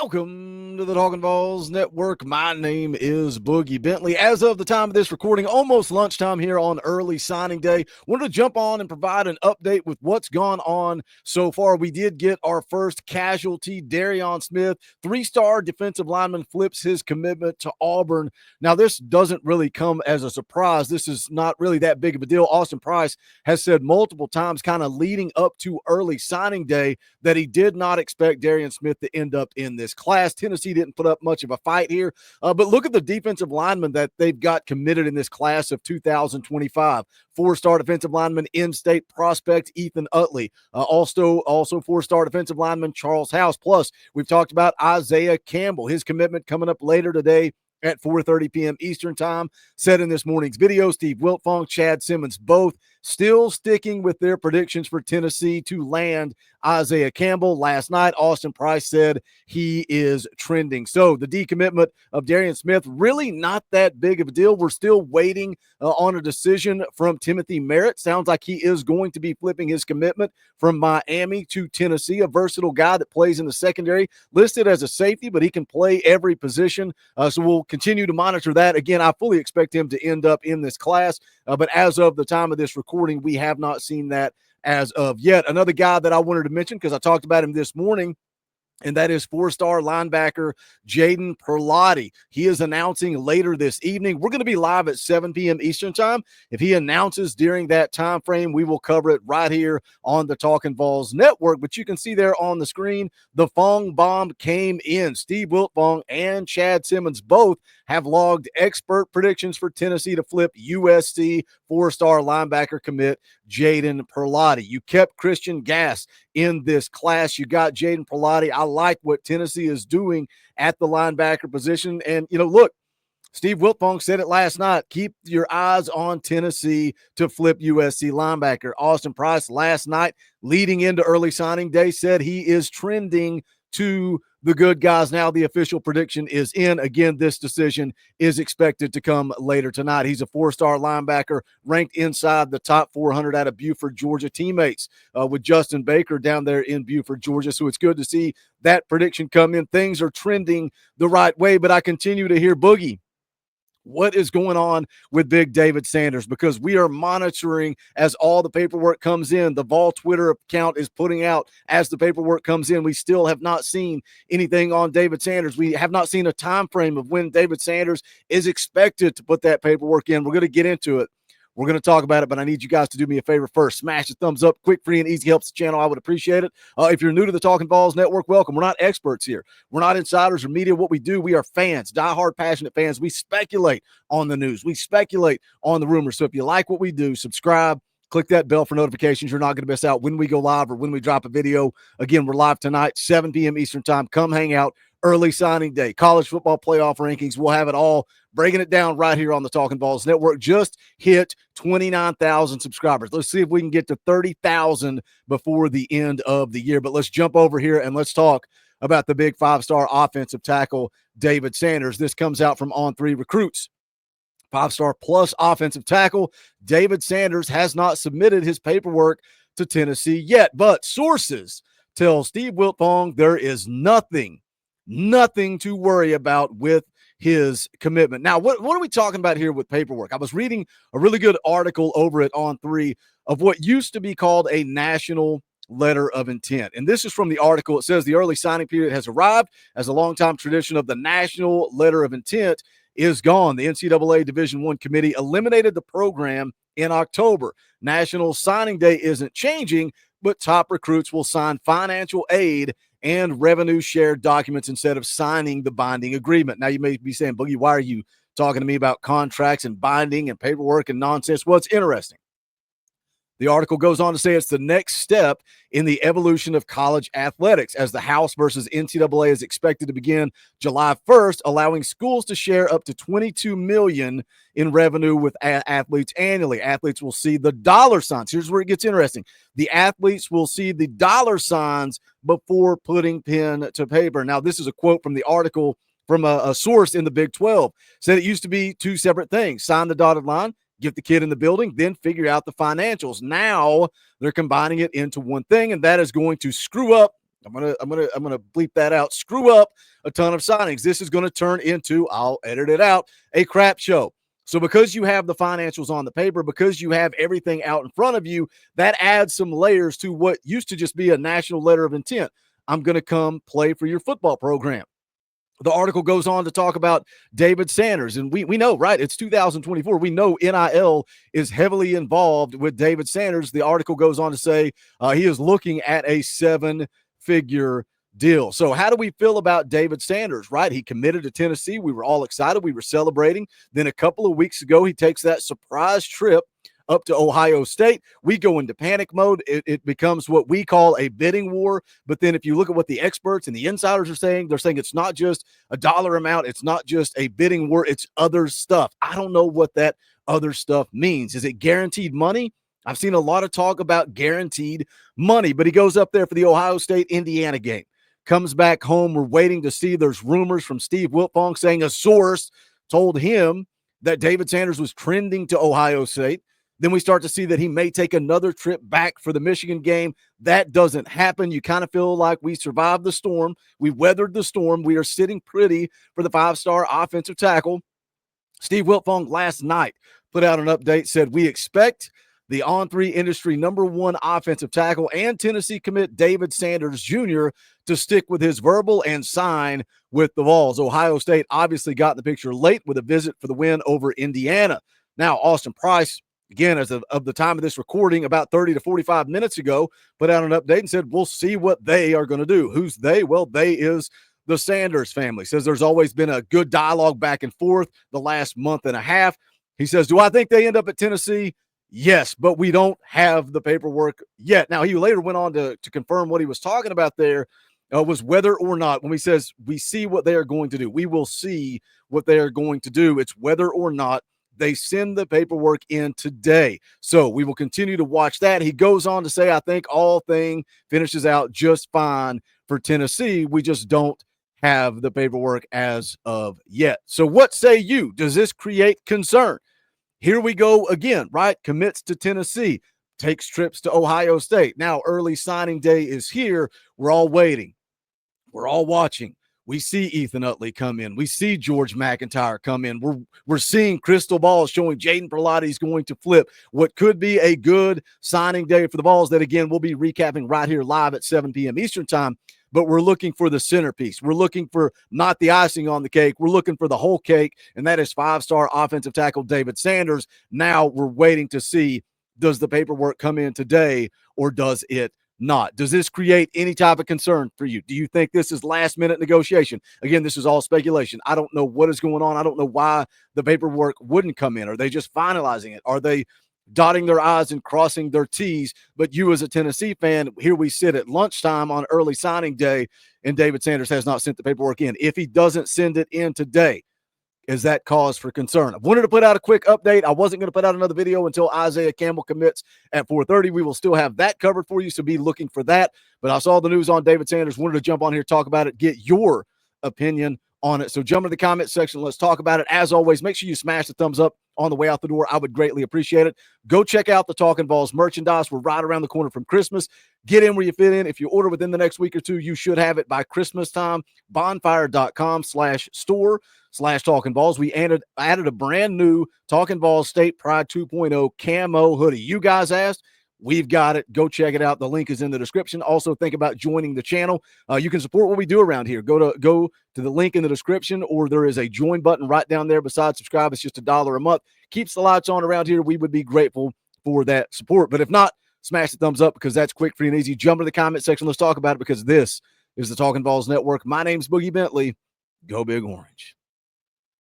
Welcome to the Talkin VAWLS Network. My name is Boogie Bentley. As of the time of this recording, almost lunchtime here on early signing day, wanted to jump on and provide an update with what's gone on so far. We did get our first casualty, Darion Smith, three-star defensive lineman, flips his commitment to Auburn. Now, this doesn't really come as a surprise. This is not really that big of a deal. Austin Price has said multiple times, kind of leading up to early signing day, that he did not expect Darion Smith to end up in this class. Tennessee didn't put up much of a fight here, but look at the defensive linemen that they've got committed in this class of 2025. Four-star defensive lineman, in-state prospect Ethan Utley. Also four-star defensive lineman Charles House. Plus, we've talked about Isaiah Campbell. His commitment coming up later today at 4:30 p.m. Eastern time. Said in this morning's video, Steve Wiltfong, Chad Simmons, both still sticking with their predictions for Tennessee to land Isaiah Campbell. Last night, Austin Price said he is trending. So the decommitment of Darion Smith, really not that big of a deal. We're still waiting on a decision from Timothy Merritt. Sounds like he is going to be flipping his commitment from Miami to Tennessee, a versatile guy that plays in the secondary, listed as a safety, but he can play every position. So we'll continue to monitor that. Again, I fully expect him to end up in this class, but as of the time of this recording, we have not seen that as of yet. Another guy that I wanted to mention, because I talked about him this morning, and that is four-star linebacker Jaden Perlotti. He is announcing later this evening. We're going to be live at 7 p.m. Eastern time. If he announces during that time frame, we will cover it right here on the Talkin VAWLS Network. But you can see there on the screen, the Fong bomb came in. Steve Wiltfong and Chad Simmons both have logged expert predictions for Tennessee to flip USC four-star linebacker commit Jaden Perlotti. You kept Christian Gass in this class. You got Jaden Perlotti. I like what Tennessee is doing at the linebacker position. And, look, Steve Wiltfong said it last night. Keep your eyes on Tennessee to flip USC linebacker. Austin Price last night, leading into early signing day, said he is trending to the good guys. Now the official prediction is in. Again, this decision is expected to come later tonight. He's a four-star linebacker ranked inside the top 400 out of Buford, Georgia. Teammates with Justin Baker down there in Buford, Georgia. So it's good to see that prediction come in. Things are trending the right way, but I continue to hear Boogie, what is going on with Big David Sanders? Because we are monitoring as all the paperwork comes in. The Vol Twitter account is putting out as the paperwork comes in. We still have not seen anything on David Sanders. We have not seen a time frame of when David Sanders is expected to put that paperwork in. We're going to get into it. We're going to talk about it, but I need you guys to do me a favor first. Smash the thumbs up. Quick, free, and easy helps the channel. I would appreciate it. If you're new to the Talkin VAWLS Network, welcome. We're not experts here. We're not insiders or media. What we do, we are fans, diehard, passionate fans. We speculate on the news. We speculate on the rumors. So if you like what we do, subscribe. Click that bell for notifications. You're not going to miss out when we go live or when we drop a video. Again, we're live tonight, 7 p.m. Eastern time. Come hang out. Early signing day, college football playoff rankings. We'll have it all, breaking it down right here on the Talkin VAWLS Network. Just hit 29,000 subscribers. Let's see if we can get to 30,000 before the end of the year. But let's jump over here and let's talk about the big five-star offensive tackle, David Sanders. This comes out from On3 Recruits. Five-star plus offensive tackle, David Sanders has not submitted his paperwork to Tennessee yet, but sources tell Steve Wiltfong there is nothing to worry about with his commitment. Now, what are we talking about here with paperwork? I was reading a really good article over at On3 of what used to be called a national letter of intent. And this is from the article. It says the early signing period has arrived as a longtime tradition of the national letter of intent is gone. The NCAA Division I committee eliminated the program in October. National signing day isn't changing, but top recruits will sign financial aid and revenue shared documents instead of signing the binding agreement. Now, you may be saying, Boogie, why are you talking to me about contracts and binding and paperwork and nonsense? Well, it's interesting. The article goes on to say it's the next step in the evolution of college athletics, as the House versus NCAA is expected to begin July 1st, allowing schools to share up to $22 million in revenue with athletes annually. Athletes will see the dollar signs. Here's where it gets interesting. The athletes will see the dollar signs before putting pen to paper. Now, this is a quote from the article from a source in the Big 12. Said it used to be two separate things: sign the dotted line, get the kid in the building, then figure out the financials. Now they're combining it into one thing, and that is going to screw up I'm gonna bleep that out. Screw up a ton of signings. This is gonna turn into, I'll edit it out, a crap show. So because you have the financials on the paper, because you have everything out in front of you, that adds some layers to what used to just be a national letter of intent. I'm going to come play for your football program. The article goes on to talk about David Sanders, and we know, right? It's 2024. We know NIL is heavily involved with David Sanders. The article goes on to say he is looking at a 7-figure deal. So how do we feel about David Sanders, right? He committed to Tennessee. We were all excited. We were celebrating. Then a couple of weeks ago, he takes that surprise trip up to Ohio State. We go into panic mode. It becomes what we call a bidding war. But then if you look at what the experts and the insiders are saying, they're saying it's not just a dollar amount. It's not just a bidding war. It's other stuff. I don't know what that other stuff means. Is it guaranteed money? I've seen a lot of talk about guaranteed money, but he goes up there for the Ohio State-Indiana game. Comes back home. We're waiting to see. There's rumors from Steve Wiltfong saying a source told him that David Sanders was trending to Ohio State. Then we start to see that he may take another trip back for the Michigan game. That doesn't happen. You kind of feel like we survived the storm. We weathered the storm. We are sitting pretty for the 5-star offensive tackle. Steve Wiltfong last night put out an update, said we expect the On3 industry #1 offensive tackle and Tennessee commit David Sanders Jr. to stick with his verbal and sign with the Vols. Ohio State obviously got in the picture late with a visit for the win over Indiana. Now, Austin Price, again, as of the time of this recording, about 30 to 45 minutes ago, put out an update and said, we'll see what they are going to do. Who's they? Well, they is the Sanders family. Says there's always been a good dialogue back and forth the last month and a half. He says, do I think they end up at Tennessee? Yes, but we don't have the paperwork yet. Now, he later went on to confirm what he was talking about there was whether or not, when he says we see what they are going to do, we will see what they are going to do. It's whether or not they send the paperwork in today. So we will continue to watch that. He goes on to say, I think all thing finishes out just fine for Tennessee. We just don't have the paperwork as of yet. So what say you? Does this create concern? Here we go again, right? Commits to Tennessee, takes trips to Ohio State. Now early signing day is here. We're all waiting. We're all watching. We see Ethan Utley come in. We see George McIntyre come in. We're seeing crystal balls showing Jaden Perlotte is going to flip what could be a good signing day for the Vols that, again, we'll be recapping right here live at 7 p.m. Eastern time. But we're looking for the centerpiece. We're looking for not the icing on the cake. We're looking for the whole cake, and that is 5-star offensive tackle David Sanders. Now we're waiting to see, does the paperwork come in today or does it not? Does this create any type of concern for you? Do you think this is last-minute negotiation? Again, this is all speculation. I don't know what is going on. I don't know why the paperwork wouldn't come in. Are they just finalizing it? Are they dotting their I's and crossing their T's? But you as a Tennessee fan, here we sit at lunchtime on early signing day, and David Sanders has not sent the paperwork in. If he doesn't send it in today, is that cause for concern? I wanted to put out a quick update. I wasn't going to put out another video until Isaiah Campbell commits at 4:30. We will still have that covered for you, so be looking for that. But I saw the news on David Sanders, wanted to jump on here, talk about it, get your opinion on it. So jump into the comment section. Let's talk about it. As always, make sure you smash the thumbs up on the way out the door. I would greatly appreciate it. Go check out the Talkin VAWLS merchandise. We're right around the corner from Christmas. Get in where you fit in. If you order within the next week or two, you should have it by Christmas time. Bonfire.com/store/Talkin VAWLS. We added a brand new Talkin VAWLS State Pride 2.0 camo hoodie. You guys asked. We've got it. Go check it out. The link is in the description. Also, think about joining the channel. You can support what we do around here. Go to the link in the description, or there is a join button right down there beside subscribe. It's just $1 a month. Keeps the lights on around here. We would be grateful for that support. But if not, smash the thumbs up because that's quick, free, and easy. Jump into the comment section. Let's talk about it because this is the Talkin VAWLS Network. My name's Boogie Bentley. Go Big Orange.